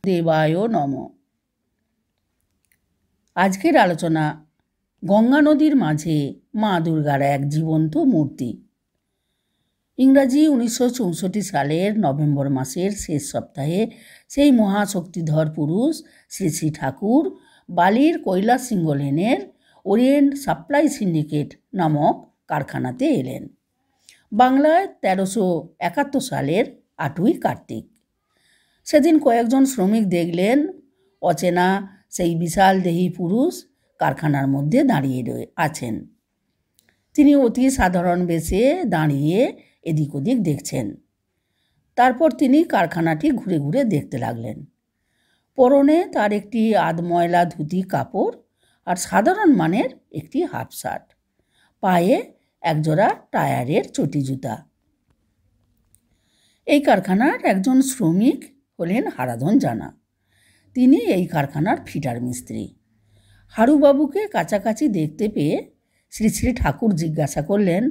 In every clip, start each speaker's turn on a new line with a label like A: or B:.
A: বাসুদেবায় নমঃ। আজকের আলোচনা গঙ্গা নদীর মাঝে মা দুর্গার এক জীবন্ত মূর্তি। ইংরাজি 1964 সালের নভেম্বর মাসের শেষ সপ্তাহে সেই মহাশক্তিধর পুরুষ শ্রী শ্রী ঠাকুর বালির কৈলাসিংহ লেনের ওরিয়েন্ট সাপ্লাই সিন্ডিকেট নামক কারখানাতে এলেন। বাংলায় 1371 সালের 8ই কার্তিক। সেদিন কয়েকজন শ্রমিক দেখলেন অচেনা সেই বিশাল দেহী পুরুষ কারখানার মধ্যে দাঁড়িয়ে আছেন। তিনি অতি সাধারণ বেশে দাঁড়িয়ে এদিক ওদিক দেখছেন। তারপর তিনি কারখানাটি ঘুরে ঘুরে দেখতে লাগলেন। পরনে তার একটি আধময়লা ধুতি কাপড় আর সাধারণ মানের একটি হাফ শার্ট, পায়ে একজোড়া টায়ারের চটি জুতা। এই কারখানার একজন শ্রমিক হলেন হারাধন জানা। তিনি এই কারখানার ফিটার মিস্ত্রি। হারুবাবুকে কাছাকাছি দেখতে পেয়ে শ্রী শ্রী ঠাকুর জিজ্ঞাসা করলেন,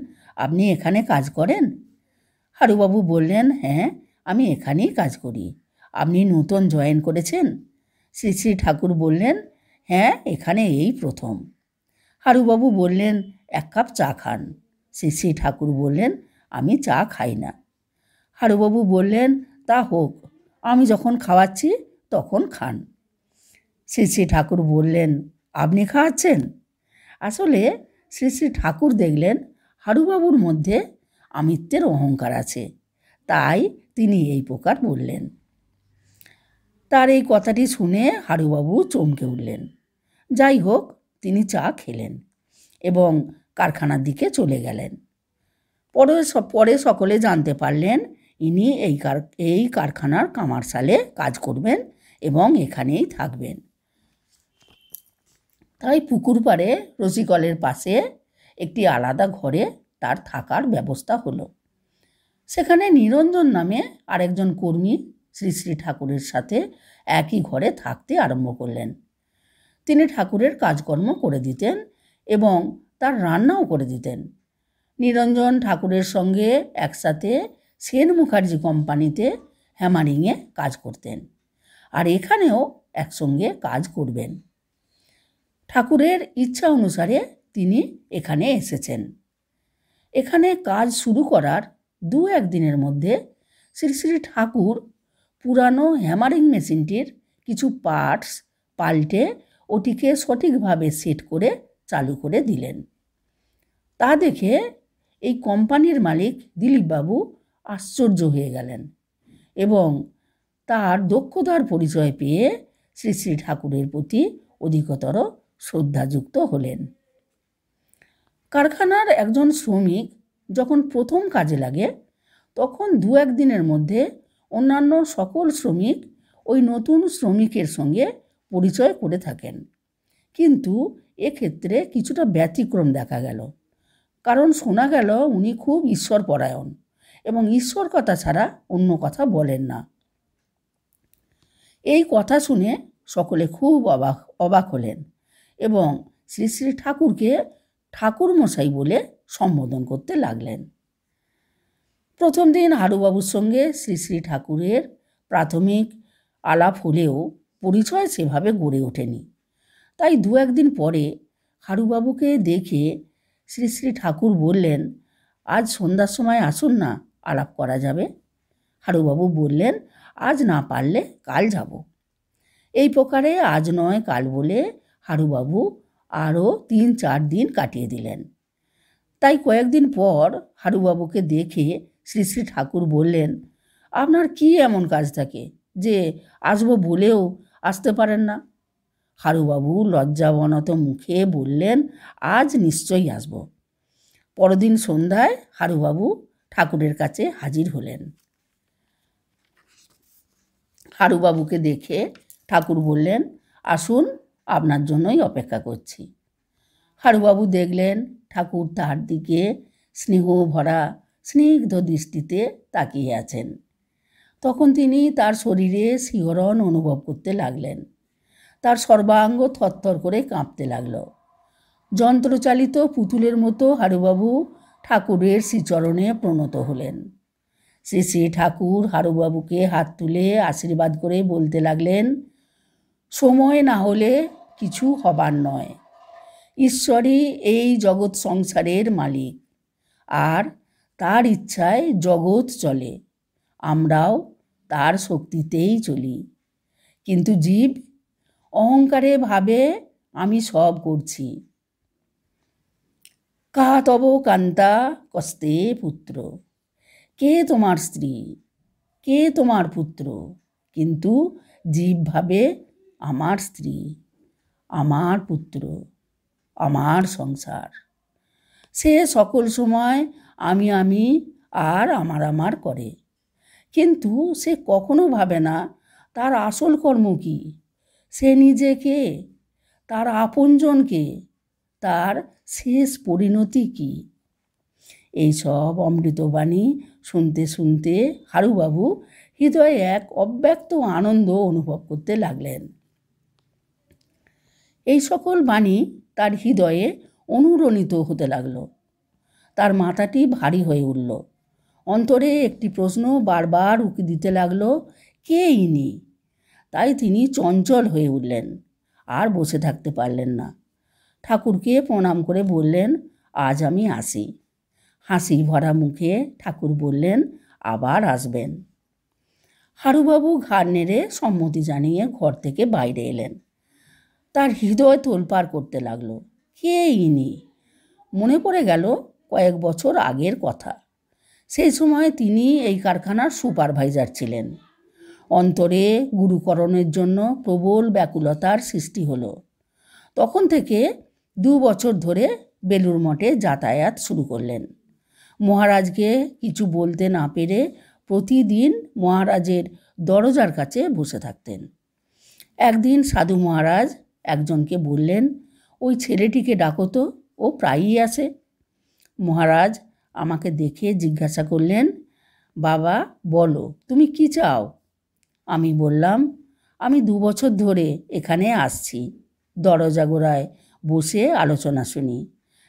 A: আপনি এখানে কাজ করেন? হারুবাবু বললেন, হ্যাঁ, আমি এখানেই কাজ করি। আপনি নতুন জয়েন করেছেন? শ্রী শ্রী ঠাকুর বললেন, হ্যাঁ, এখানে এই প্রথম। হারুবাবু বললেন, এক কাপ চা খান। শ্রী শ্রী ঠাকুর বললেন, আমি চা খাই না। হারুবাবু বললেন, তা হোক, আমি যখন খাওয়াচ্ছি তখন খান। শ্রী শ্রী ঠাকুর বললেন, আপনি খাওয়াচ্ছেন? আসলে শ্রী শ্রী ঠাকুর দেখলেন হারুবাবুর মধ্যে আমিত্বের অহংকার আছে, তাই তিনি এই প্রকার বললেন। তার এই কথাটি শুনে হারুবাবু চমকে উঠলেন। যাই হোক, তিনি চা খেলেন এবং কারখানার দিকে চলে গেলেন। পরে সকলে জানতে পারলেন ইনি এই কারখানার কামারশালে কাজ করবেন এবং এখানেই থাকবেন। তাই পুকুর পাড়ে রসিকলের পাশে একটি আলাদা ঘরে তার থাকার ব্যবস্থা হলো। সেখানে নিরঞ্জন নামে আরেকজন কর্মী শ্রী শ্রী ঠাকুরের সাথে একই ঘরে থাকতে আরম্ভ করলেন। তিনি ঠাকুরের কাজকর্ম করে দিতেন এবং তার রান্নাও করে দিতেন। নিরঞ্জন ঠাকুরের সঙ্গে একসাথে সেন মুখার্জি কোম্পানিতে হ্যামারিংয়ে কাজ করতেন, আর এখানেও একসঙ্গে কাজ করবেন। ঠাকুরের ইচ্ছা অনুসারে তিনি এখানে এসেছেন। এখানে কাজ শুরু করার 2-1 দিনের মধ্যে শ্রী শ্রী ঠাকুর পুরানো হ্যামারিং মেশিনটির কিছু পার্টস পাল্টে ওটিকে সঠিকভাবে সেট করে চালু করে দিলেন। তা দেখে এই কোম্পানির মালিক দিলীপবাবু আশ্চর্য হয়ে গেলেন এবং তার দক্ষতার পরিচয় পেয়ে শ্রী শ্রী ঠাকুরের প্রতি অধিকতর শ্রদ্ধাযুক্ত হলেন। কারখানার একজন শ্রমিক যখন প্রথম কাজে লাগে তখন 2-1 দিনের মধ্যে অন্যান্য সকল শ্রমিক ওই নতুন শ্রমিকের সঙ্গে পরিচয় করে থাকেন। কিন্তু এক্ষেত্রে কিছুটা ব্যতিক্রম দেখা গেল, কারণ শোনা গেল উনি খুব ঈশ্বরপরায়ণ এবং ঈশ্বর কথা ছাড়া অন্য কথা বলেন না। এই কথা শুনে সকলে খুব অবাক হলেন এবং শ্রী শ্রী ঠাকুরকে ঠাকুর মশাই বলে সম্বোধন করতে লাগলেন। প্রথম দিন হারুবাবুর সঙ্গে শ্রী শ্রী ঠাকুরের প্রাথমিক আলাপ হলেও পরিচয় সেভাবে গড়ে ওঠেনি। তাই 2-1 দিন পরে হারুবাবুকে দেখে শ্রী শ্রী ঠাকুর বললেন, আজ সন্ধ্যার সময় আসুন না, আলাপ করা যাবে। হারুবাবু বললেন, আজ না পারলে কাল যাব। এই প্রকারে আজ নয় কাল বলে হারুবাবু আরও 3-4 দিন কাটিয়ে দিলেন। তাই কয়েকদিন পর হারুবাবুকে দেখে শ্রী শ্রী ঠাকুর বললেন, আপনার কি এমন কাজ থাকে যে আসবো বলেও আসতে পারেন না? হারুবাবু লজ্জাবনত মুখে বললেন, আজ নিশ্চয়ই আসব। পরদিন সন্ধ্যায় হারুবাবু ঠাকুরের কাছে হাজির হলেন। হারুবাবুকে দেখে ঠাকুর বললেন, আসুন, আপনার জন্যই অপেক্ষা করছি। হারুবাবু দেখলেন ঠাকুর তার দিকে স্নেহ ভরা স্নিগ্ধ দৃষ্টিতে তাকিয়ে আছেন। তখন তিনি তার শরীরে শিহরণ অনুভব করতে লাগলেন। তার সর্বাঙ্গ থরথর করে কাঁপতে লাগল। যন্ত্রচালিত পুতুলের মতো হারুবাবু ঠাকুরের শ্রীচরণে প্রণত হলেন। শ্রী শ্রী ঠাকুর হারুবাবুকে হাত তুলে আশীর্বাদ করে বলতে লাগলেন, সময় না হলে কিছু হবার নয়। ঈশ্বরই এই জগৎ সংসারের মালিক, আর তার ইচ্ছায় জগৎ চলে। আমরাও তার শক্তিতেই চলি। কিন্তু জীব অহংকারে ভাবে আমি সব করছি। কা তব কান্তা কস্তে পুত্র, কে তোমার স্ত্রী, কে তোমার পুত্র? কিন্তু জীব ভাবে আমার স্ত্রী, আমার পুত্র, আমার সংসার। সে সকল সময় আমি আর আমার করে, কিন্তু সে কখনো ভাবে না তার আসল কর্ম কী, সে নিজেকে, তার আপনজনকে, তার শেষ পরিণতি কী। এইসব অমৃতবাণী শুনতে শুনতে হারুবাবু হৃদয়ে এক অব্যক্ত আনন্দ অনুভব করতে লাগলেন। এই সকল বাণী তার হৃদয়ে অনুরণিত হতে লাগল। তার মাথাটি ভারী হয়ে উঠল। অন্তরে একটি প্রশ্ন বারবার উকি দিতে লাগল, কে ইনি? তাই তিনি চঞ্চল হয়ে উঠলেন, আর বসে থাকতে পারলেন না। ঠাকুরকে প্রণাম করে বললেন, আজ আমি আসি। হাসি ভরা মুখে ঠাকুর বললেন, আবার আসবেন। হারুবাবু ঘাড় নেড়ে সম্মতি জানিয়ে ঘর থেকে বাইরে এলেন। তার হৃদয় তোলপাড় করতে লাগলো, কে ইনি? মনে পড়ে গেল কয়েক বছর আগের কথা। সেই সময় তিনি এই কারখানার সুপারভাইজার ছিলেন। অন্তরে গুরুকরণের জন্য প্রবল ব্যাকুলতার সৃষ্টি হলো। তখন থেকে 2 বছর ধরে বেলুড় মঠে যাতায়াত শুরু করলেন। মহারাজকে কিছু বলতে না পেরে প্রতিদিন মহারাজের দরজার কাছে বসে থাকতেন। একদিন সাধু মহারাজ একজনকে বললেন, ওই ছেলেটিকে ডাকো তো, ও প্রায়ই আসে। মহারাজ আমাকে দেখে জিজ্ঞাসা করলেন, বাবা বলো তুমি কি চাও? আমি বললাম, আমি 2 বছর ধরে এখানে আসছি, দরজা গোড়ায় বসে আলোচনা শুনি।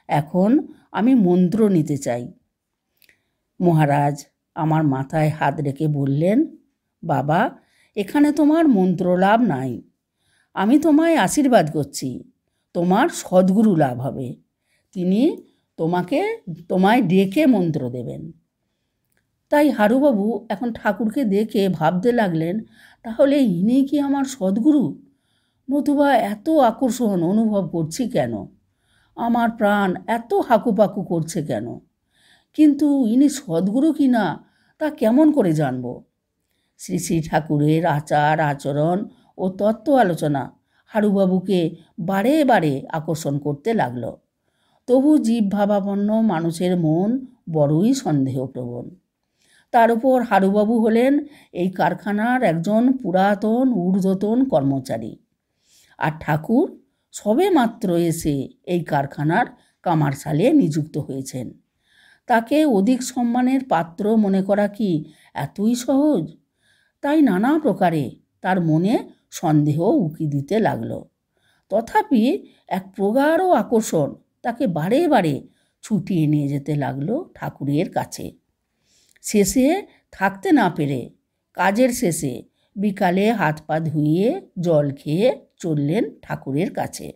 A: এখন আমি মন্ত্র নিতে চাই। মহারাজ আমার মাথায় হাত রেখে বললেন, বাবা এখানে তোমার মন্ত্র লাভ নাই। আমি তোমায় আশীর্বাদ করছি, তোমার সদ্গুরু লাভ হবে। তিনি তোমায় ডেকে মন্ত্র দেবেন। তাই হারুবাবু এখন ঠাকুরকে দেখে ভাবতে লাগলেন, তাহলে ইনি কি আমার সদ্গুরু? নতুবা এত আকর্ষণ অনুভব করছি কেন? আমার প্রাণ এত হাকুপাকু করছে কেন? কিন্তু ইনি সদ্গুরু কি না তা কেমন করে জানব? শ্রী শ্রী ঠাকুরের আচার আচরণ ও তত্ত্ব আলোচনা হারুবাবুকে বারে বারে আকর্ষণ করতে লাগল। তবু জীবভাবাপন্ন মানুষের মন বড়ই সন্দেহপ্রবণ। তার উপর হারুবাবু হলেন এই কারখানার একজন পুরাতন ঊর্ধ্বতন কর্মচারী, আর ঠাকুর সবে মাত্র এসে এই কারখানার কামারশালে নিযুক্ত হয়েছেন। তাকে অধিক সম্মানের পাত্র মনে করা কি এতই সহজ? তাই নানা প্রকারে তার মনে সন্দেহ উকি দিতে লাগল। তথাপি এক প্রগাঢ় আকর্ষণ তাকে বারে বারে ছুটিয়ে নিয়ে যেতে লাগলো ঠাকুরের কাছে। শেষে থাকতে না পেরে কাজের শেষে বিকালে হাত পা ধুয়ে জল খেয়ে চললেন ঠাকুরের কাছে।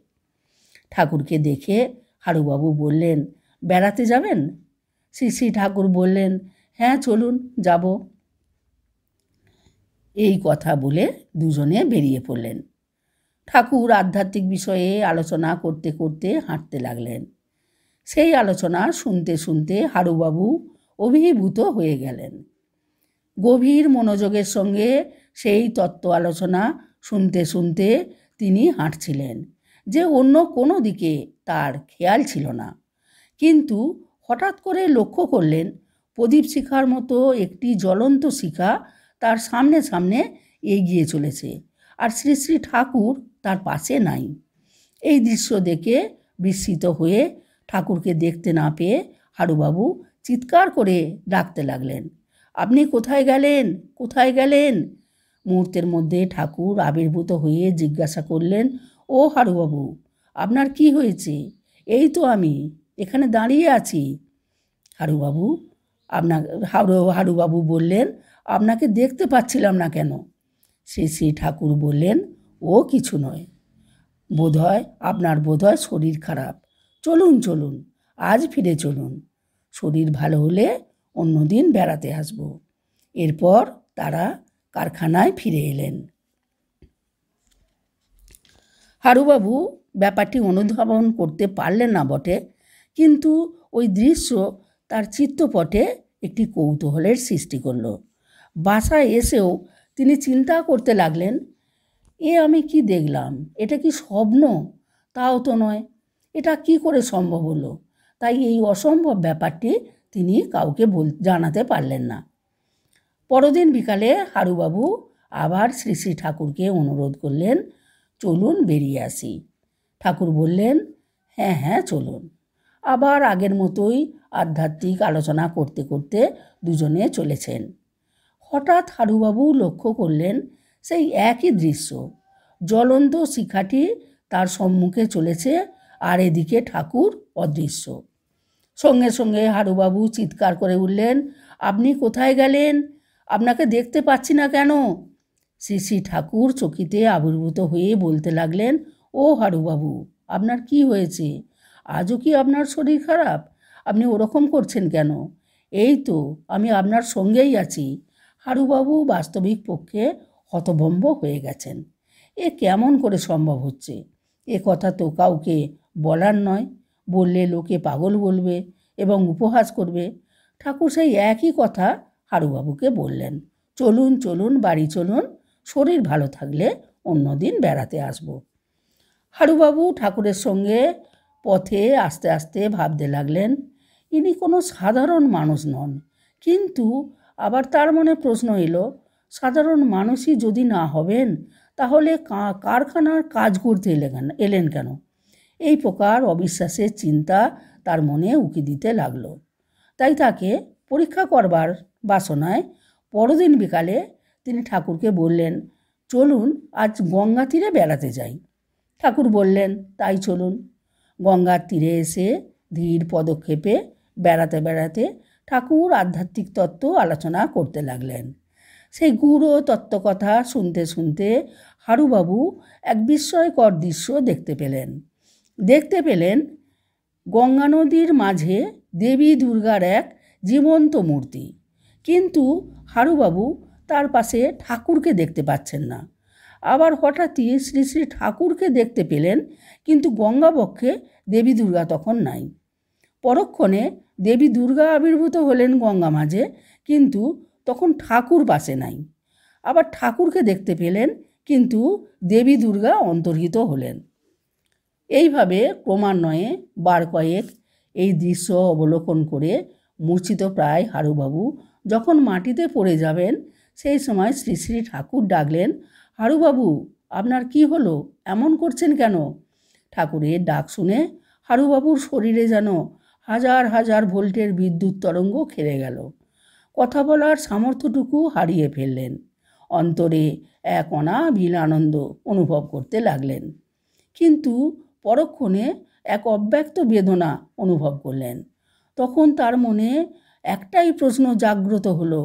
A: ঠাকুরকে দেখে হারুবাবু বললেন, বেড়াতে যাবেন? শ্রী শ্রী ঠাকুর বললেন, হ্যাঁ চলুন যাব। এই কথা বলে দুজনে বেরিয়ে পড়লেন। ঠাকুর আধ্যাত্মিক বিষয়ে আলোচনা করতে করতে হাঁটতে লাগলেন। সেই আলোচনা শুনতে শুনতে হারুবাবু অভিভূত হয়ে গেলেন। গভীর মনোযোগের সঙ্গে সেই তত্ত্ব আলোচনা শুনতে শুনতে তিনি হাঁটছিলেন যে অন্য কোনো দিকে তার খেয়াল ছিল না। কিন্তু হঠাৎ করে লক্ষ্য করলেন প্রদীপ শিখার মতো একটি জ্বলন্ত শিখা তার সামনে সামনে এগিয়ে চলেছে, আর শ্রী শ্রী ঠাকুর তার পাশে নাই। এই দৃশ্য দেখে বিস্মিত হয়ে ঠাকুরকে দেখতে না পেয়ে হারুবাবু চিৎকার করে ডাকতে লাগলেন, আপনি কোথায় গেলেন, কোথায় গেলেন? মুহূর্তের মধ্যে ঠাকুর আবির্ভূত হয়ে জিজ্ঞাসা করলেন, ও হারুবাবু আপনার কি হয়েছে? এই তো আমি এখানে দাঁড়িয়ে আছি। হারুবাবু হারুবাবু বললেন, আপনাকে দেখতে পাচ্ছিলাম না কেন? শ্রী শ্রী ঠাকুর বললেন, ও কিছু নয়, আপনার বোধহয় শরীর খারাপ। চলুন চলুন, আজ ফিরে চলুন। শরীর ভালো হলে অন্যদিন বেড়াতে আসব। এরপর তারা কারখানায় ফিরে এলেন। হারুবাবু ব্যাপারটি অনুধাবন করতে পারলেন না বটে, কিন্তু ওই দৃশ্য তার চিত্তপটে একটি কৌতূহলের সৃষ্টি করল। বাসায় এসেও তিনি চিন্তা করতে লাগলেন, আমি কি দেখলাম? এটা কি স্বপ্ন? তাও তো নয়। এটা কি করে সম্ভব হলো? তাই এই অসম্ভব ব্যাপারটি তিনি কাউকে জানাতে পারলেন না। পরদিন বিকালে হারুবাবু আবার শ্রী শ্রী ঠাকুরকে অনুরোধ করলেন, চলুন বেরিয়ে আসি। ঠাকুর বললেন, হ্যাঁ হ্যাঁ চলুন। আবার আগের মতোই আধ্যাত্মিক আলোচনা করতে করতে দুজনে চলেছেন। হঠাৎ হারুবাবু লক্ষ্য করলেন সেই একই দৃশ্য। জ্বলন্ত শিখাটি তার সম্মুখে চলেছে, আর এদিকে ঠাকুর অদৃশ্য। সঙ্গে সঙ্গে হারুবাবু চিৎকার করে উঠলেন, আপনি কোথায় গেলেন? আপনাকে দেখতে পাচ্ছি না কেন? শ্রী শ্রী ঠাকুর চকিতে আবির্ভূত হয়ে বলতে লাগলেন, ও হারুবাবু, আপনার কি হয়েছে? আজও কি আপনার শরীর খারাপ? আপনি ওরকম করছেন কেন? এই তো আমি আপনার সঙ্গেই আছি। হারুবাবু বাস্তবিক পক্ষে হতভম্ব হয়ে গেছেন। এ কেমন করে সম্ভব হচ্ছে? এ কথা তো কাউকে বলার নয়, বললে লোকে পাগল বলবে এবং উপহাস করবে। ঠাকুর সেই একই কথা হারুবাবুকে বললেন, চলুন চলুন, বাড়ি চলুন, শরীর ভালো থাকলে অন্যদিন বেড়াতে আসব। হারুবাবু ঠাকুরের সঙ্গে পথে আস্তে আস্তে ভাবতে লাগলেন, ইনি কোনো সাধারণ মানুষ নন। কিন্তু আবার তার মনে প্রশ্ন এলো, সাধারণ মানুষই যদি না হবেন, তাহলে কারখানার কাজ করতে এলেন কেন? এই প্রকার অবিশ্বাসের চিন্তা তার মনে উকি দিতে লাগলো। তাই তাকে পরীক্ষা করবার বাসনায় পরদিন বিকালে তিনি ঠাকুরকে বললেন, চলুন আজ গঙ্গা তীরে বেড়াতে যাই। ঠাকুর বললেন, তাই চলুন। গঙ্গার তীরে এসে ধীর পদক্ষেপে বেড়াতে বেড়াতে ঠাকুর আধ্যাত্মিক তত্ত্ব আলোচনা করতে লাগলেন। সেই গূঢ় তত্ত্বকথা শুনতে শুনতে হারুবাবু এক বিস্ময়কর দৃশ্য দেখতে পেলেন গঙ্গা নদীর মাঝে দেবী দুর্গার এক জীবন্ত মূর্তি। কিন্তু হারুবাবু তার পাশে ঠাকুরকে দেখতে পাচ্ছেন না। আবার হঠাৎই শ্রী শ্রী ঠাকুরকে দেখতে পেলেন, কিন্তু গঙ্গাবক্ষে দেবী দুর্গা তখন নাই। পরক্ষণে দেবী দুর্গা আবির্ভূত হলেন গঙ্গা মাঝে, কিন্তু তখন ঠাকুর পাশে নাই। আবার ঠাকুরকে দেখতে পেলেন, কিন্তু দেবী দুর্গা অন্তর্হিত হলেন। এইভাবে ক্রমান্বয়ে বার কয়েক এই দৃশ্য অবলোকন করে মূর্ছিত প্রায় হারুবাবু যখন মাটিতে পড়ে যাবেন, সেই সময় শ্রী শ্রী ঠাকুর ডাকলেন, হারুবাবু, আপনার কি হলো? এমন করছেন কেন? ঠাকুরের ডাক শুনে হারুবাবুর শরীরে যেন হাজার হাজার ভোল্টের বিদ্যুৎ তরঙ্গ খেলে গেল। কথা বলার সামর্থ্যটুকু হারিয়ে ফেললেন। অন্তরে এক অনাবিল আনন্দ অনুভব করতে লাগলেন, কিন্তু পরক্ষণে এক অব্যক্ত বেদনা অনুভব করলেন। তখন তার মনে একটাই প্রশ্ন জাগ্রত হলো,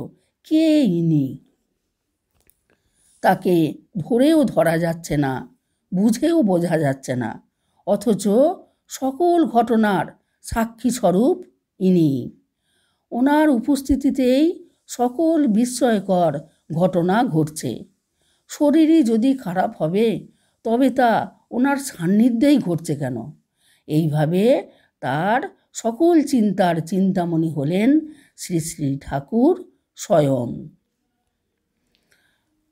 A: কে ইনি? তাকে ধরেও ধরা যাচ্ছে না, বুঝেও বোঝা যাচ্ছে না, অথচ সকল ঘটনার সাক্ষী স্বরূপ ইনি। ওনার উপস্থিতিতেই সকল বিস্ময়কর ঘটনা ঘটছে। শরীরই যদি খারাপ হবে, তবে তা ওনার সান্নিধ্যেই ঘটছে কেন? এইভাবে তার সকল চিন্তার চিন্তামণি হলেন শ্রী শ্রী ঠাকুর স্বয়ং।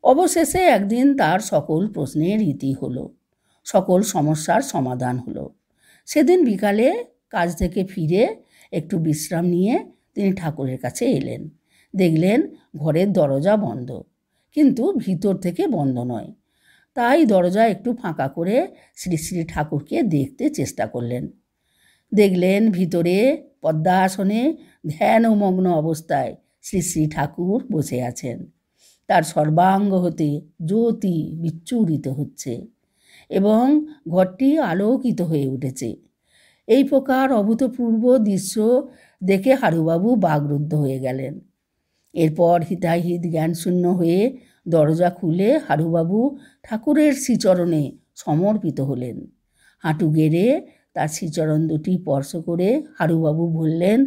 A: অবশেষে একদিন তার সকল প্রশ্নের ইতি হলো, সকল সমস্যার সমাধান হলো। সেদিন বিকালে কাজ থেকে ফিরে একটু বিশ্রাম নিয়ে তিনি ঠাকুরের কাছে এলেন। দেখলেন ঘরের দরজা বন্ধ, কিন্তু ভিতর থেকে বন্ধ নয়। তাই দরজা একটু ফাঁকা করে শ্রী শ্রী ঠাকুরকে দেখতে চেষ্টা করলেন। দেখলেন ভিতরে পদ্মাসনে ধ্যানমগ্ন অবস্থায় শ্রী শ্রী ঠাকুর বসে আছেন। তার সর্বাঙ্গ হতে জ্যোতি বিচ্ছুরিত হচ্ছে এবং ঘরটি আলোকিত হয়ে উঠেছে। এই প্রকার অভূতপূর্ব দৃশ্য দেখে হারুবাবু বাগরুদ্ধ হয়ে গেলেন। এরপর হিতাহিত জ্ঞানশূন্য হয়ে দরজা খুলে হারুবাবু ঠাকুরের শ্রীচরণে সমর্পিত হলেন। হাঁটু গেড়ে তার শ্রীচরণ দুটি স্পর্শ করে হারুবাবু বললেন,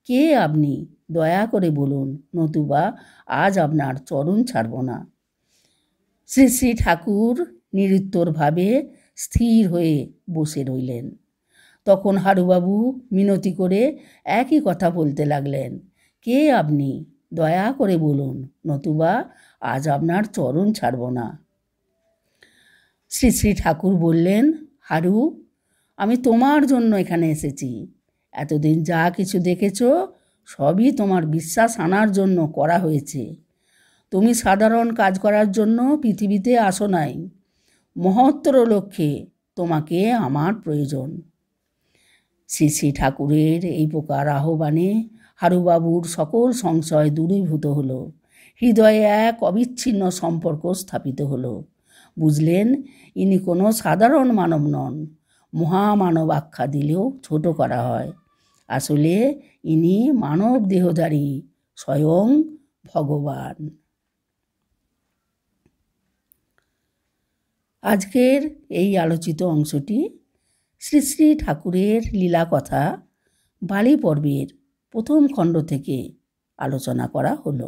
A: কে আপনি? দয়া করে বলুন, নতুবা আজ আপনার চরণ ছাড়ব না। শ্রী শ্রী ঠাকুর নিরুত্তরভাবে স্থির হয়ে বসে রইলেন। তখন হারুবাবু মিনতি করে একই কথা বলতে লাগলেন, কে আপনি? দয়া করে বলুন, নতুবা আজ আপনার চরণ ছাড়ব না। শ্রী শ্রী ঠাকুর বললেন, হারু, আমি তোমার জন্য এখানে এসেছি। এতদিন যা কিছু দেখেছ সবই তোমার বিশ্বাস আনার জন্য করা হয়েছে। তুমি সাধারণ কাজ করার জন্য পৃথিবীতে আসো নাই। মহত্তর লক্ষ্যে তোমাকে আমার প্রয়োজন। শ্রী শ্রী ঠাকুরের এই প্রকার আহ্বানে হারুবাবুর সকল সংশয় দূরীভূত হলো। হৃদয়ে এক অবিচ্ছিন্ন সম্পর্ক স্থাপিত হলো। বুঝলেন, ইনি কোনো সাধারণ মানব নন। মহামানব আখ্যা দিলেও ছোট করা হয়। আসলে ইনি মানব দেহধারী স্বয়ং ভগবান। আজকের এই আলোচিত অংশটি শ্রী শ্রী ঠাকুরের লীলা কথা বালী পর্বের প্রথম খণ্ড থেকে আলোচনা করা হলো।